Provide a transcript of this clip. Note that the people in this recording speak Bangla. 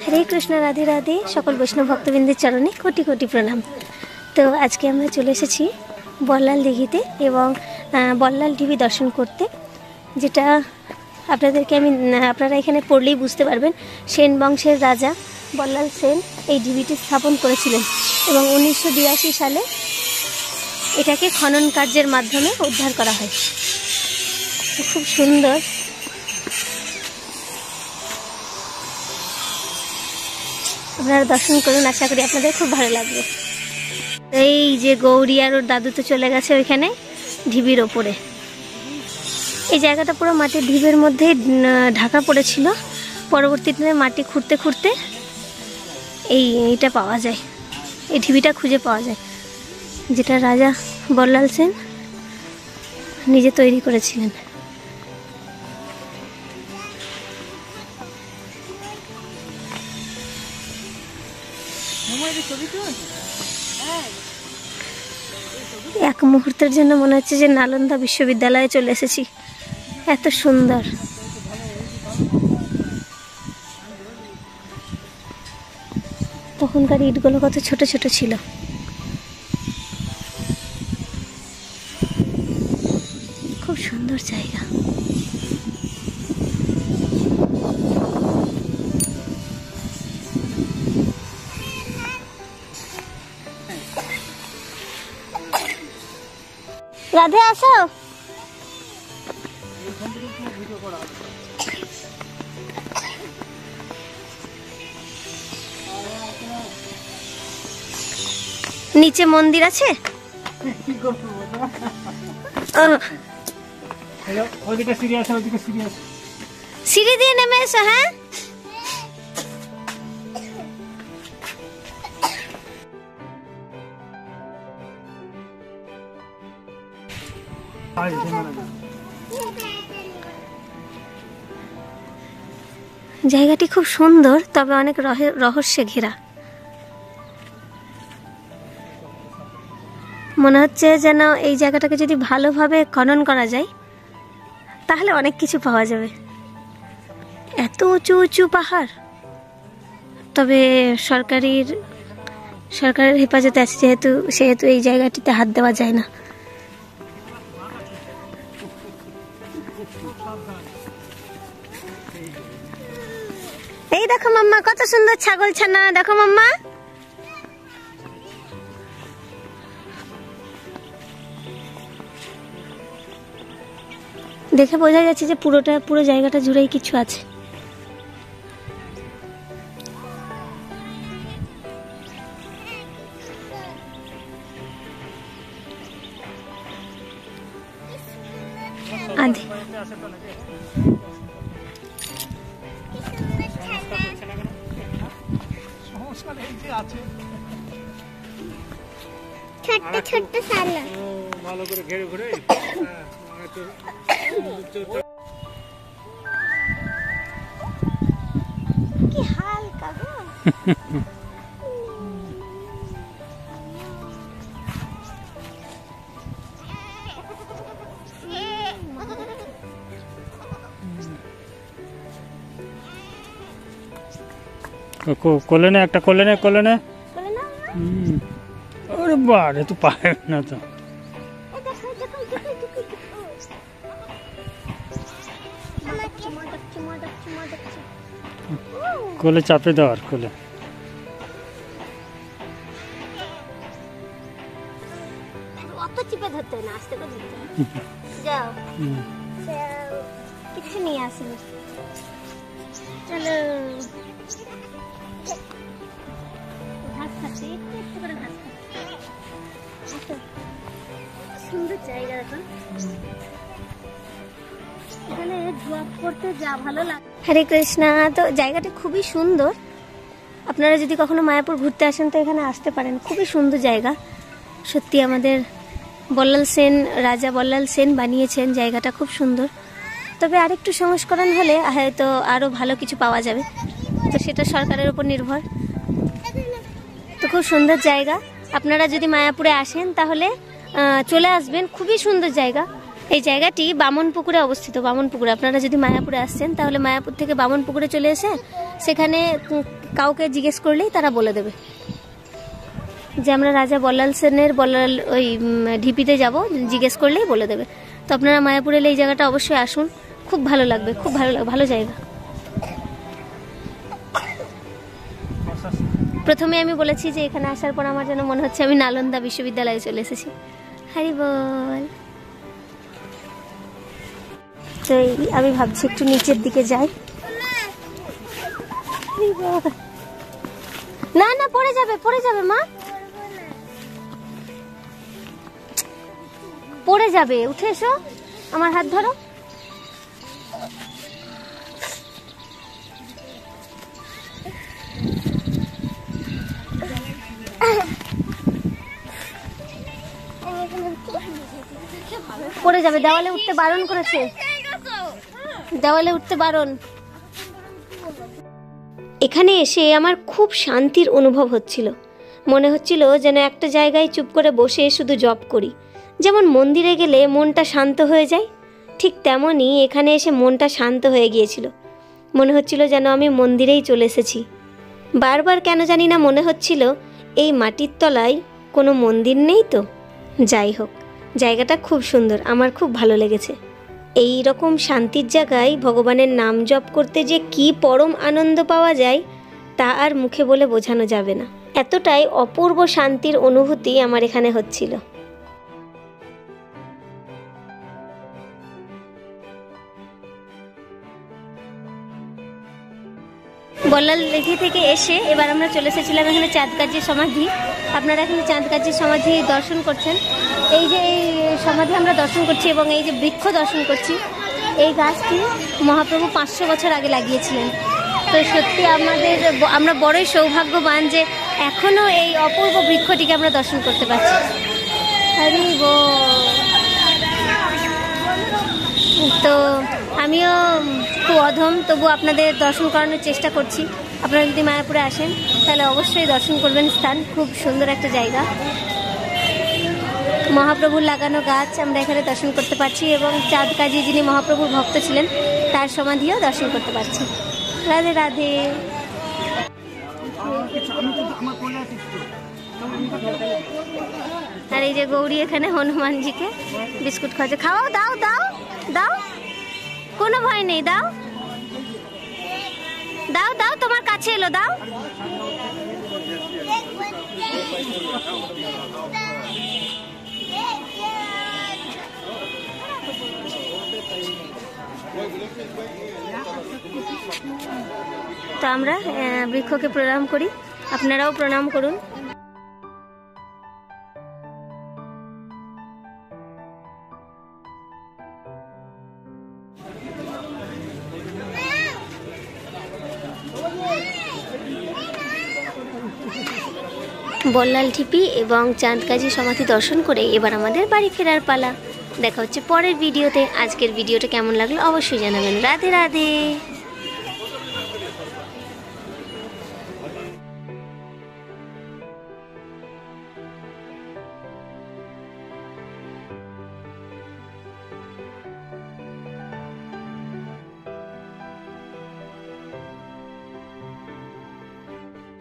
হরে কৃষ্ণ, রাধে রাধে। সকল বৈষ্ণব ভক্তবৃন্দের চরণে কোটি কোটি প্রণাম। তো আজকে আমরা চলে এসেছি বল্লাল দিঘিতে এবং বল্লাল ঢিবি দর্শন করতে, যেটা আপনাদেরকে আপনারা এখানে পড়লেই বুঝতে পারবেন। সেন বংশের রাজা বল্লাল সেন এই ঢিবিটি স্থাপন করেছিলেন এবং 1982 সালে এটাকে খনন কার্যের মাধ্যমে উদ্ধার করা হয়। খুব সুন্দর। আপনারা দর্শন করুন, আশা করি আপনাদের খুব ভালো লাগবে। এই যে গৌরী আর ওর দাদু তো চলে গেছে ওইখানে ঢিবির ওপরে। এই জায়গাটা পুরো মাটির ঢিবের মধ্যে ঢাকা পড়েছিল। পরবর্তীতে মাটি খুঁড়তে খুঁড়তে এইটা পাওয়া যায়, এই ঢিবিটা খুঁজে পাওয়া যায়, যেটা রাজা বল্লাল সেন নিজে তৈরি করেছিলেন। এক মুহূর্তের জন্য মনে হচ্ছে যে নালন্দা বিশ্ববিদ্যালয়ে চলে এসেছি, এত সুন্দর। তখনকার ইটগুলো কত ছোট ছোট ছিল। খুব সুন্দর জায়গা। রাধে, আসো। নিচে মন্দির আছে। সিঁড়ি দিয়ে নেমে এসো। হ্যাঁ, জায়গাটি খুব সুন্দর, তবে অনেক রহস্যে ঘেরা। মনে হচ্ছে যেন এই জায়গাটাকে যদি ভালোভাবে খনন করা যায় তাহলে অনেক কিছু পাওয়া যাবে। এত উঁচু উঁচু পাহাড়, তবে সরকারের হেফাজতে আছে সেহেতু এই জায়গাটিতে হাত দেওয়া যায় না। এই দেখো মাম্মা, কত সুন্দর ছাগল ছানা। দেখো মাম্মা, দেখে বোঝা যাচ্ছে যে পুরো জায়গাটা জুড়েই কিছু আছে। আধে ছোট্ট ছোট্ট সালা ভালো করে ঘেরে ঘুরে কি হালকা গো। কোলে নে, একটা কোলে নে। ওরে বাড়ে, তুই পারে না তো। কোলে চাপে দেওয়ার, কোলে। অত চিপে ধরতে না, আস্তে করে ধরতে। যাও, কিছু নিয়ে আসিনি। চলো, ঘাস খাচ্ছে, একটু করে ঘাস খাচ্ছে। সুন্দর জায়গা দেখো, এখানে ড্রপ করতে যা ভালো লাগে। হরে কৃষ্ণা। তো জায়গাটি খুবই সুন্দর। আপনারা যদি কখনো মায়াপুর ঘুরতে আসেন তো এখানে আসতে পারেন। খুবই সুন্দর জায়গা। সত্যি আমাদের রাজা বল্লাল সেন বানিয়েছেন জায়গাটা, খুব সুন্দর। তবে আরেকটু সংস্করণ হলে হয়তো আরও ভালো কিছু পাওয়া যাবে, তো সেটা সরকারের উপর নির্ভর। তো খুব সুন্দর জায়গা। আপনারা যদি মায়াপুরে আসেন তাহলে চলে আসবেন, খুবই সুন্দর জায়গা। এই জায়গাটি বামনপুকুরে অবস্থিত। বামনপুকুরে আপনারা যদি মায়াপুরে আসছেন তাহলে মায়াপুর থেকে বামনপুকুরে চলে এসে সেখানে কাউকে জিজ্ঞেস করলেই তারা বলে দেবে যে আমরা রাজা বল্লাল সেনের বল্লাল ওই ঢিপিতে যাব, জিজ্ঞেস করলেই বলে দেবে। তো আপনারা মায়াপুরে এলে এই জায়গাটা অবশ্যই আসুন, খুব ভালো লাগবে, খুব ভালো জায়গা। প্রথমে আমি বলেছি যে এখানে আসার পর আমার যেন মনে হচ্ছে আমি নালন্দা বিশ্ববিদ্যালয়ে চলে এসেছি। হরি বল। তো আমি ভাবছি একটু নিচের দিকে যাই। না না, পড়ে যাবে মা, পড়ে যাবে। উঠে এসো, আমার হাত ধরো। পড়ে যাবে, দেওয়ালে উঠতে বারণ করেছে, দেওয়ালে উঠতে বারণ। এখানে এসে আমার খুব শান্তির অনুভব হচ্ছিল। মনে হচ্ছিল যেন একটা জায়গায় চুপ করে বসে শুধু জপ করি। যেমন মন্দিরে গেলে মনটা শান্ত হয়ে যায়, ঠিক তেমনই এখানে এসে মনটা শান্ত হয়ে গিয়েছিল। মনে হচ্ছিল যেন আমি মন্দিরেই চলে এসেছি। বারবার কেন জানি না মনে হচ্ছিল এই মাটির তলায় কোনো মন্দির নেই তো। যাই হোক, জায়গাটা খুব সুন্দর, আমার খুব ভালো লেগেছে। এই রকম শান্তির জায়গায় ভগবানের নাম জপ করতে যে কি পরম আনন্দ পাওয়া যায় তা আর মুখে বলে বোঝানো যাবে না। এতটাই অপূর্ব শান্তির অনুভূতি আমার এখানে হচ্ছিল। বল্লাল দিঘি থেকে এসে এবার আমরা চলে এসেছিলাম এখানে চাঁদকাজির সমাধি। আপনারা এখানে চাঁদকাজির সমাধি দর্শন করছেন। এই যে এই সমাধি আমরা দর্শন করছি এবং এই যে বৃক্ষ দর্শন করছি, এই গাছটি মহাপ্রভু 500 বছর আগে লাগিয়েছিলেন। তো সত্যি আমরা বড়ই সৌভাগ্যবান যে এখনো এই অপূর্ব বৃক্ষটিকে আমরা দর্শন করতে পারছি। হরি বল। তো আমিও খুব অধম, তবু আপনাদের দর্শন করানোর চেষ্টা করছি। আপনারা যদি মায়াপুরে আসেন তাহলে অবশ্যই দর্শন করবেন স্থান, খুব সুন্দর একটা জায়গা। মহাপ্রভুর লাগানো গাছ আমরা এখানে দর্শন করতে পারছি এবং চাঁদকাজি যিনি মহাপ্রভুর ভক্ত ছিলেন তার সমাধিও দর্শন করতে পারছি। রাধে রাধে। আর এই যে গৌরী এখানে হনুমানজিকে বিস্কুট খাওয়াচ্ছে। খাওয়াও, দাও দাও দাও, কোনো ভয় নেই, দাও দাও দাও, তোমার কাছে এলো, দাও। তো আমরা বৃক্ষকে প্রণাম করি, আপনারাও প্রণাম করুন। বল্লাল ঢিপি এবং চাঁদকাজি সমাধি দর্শন করে এবার আমাদের বাড়ি ফেরার পালা। দেখা হচ্ছে পরের ভিডিওতে। আজকের ভিডিওটা কেমন লাগলো অবশ্যই জানাবেন। রাধে রাধে।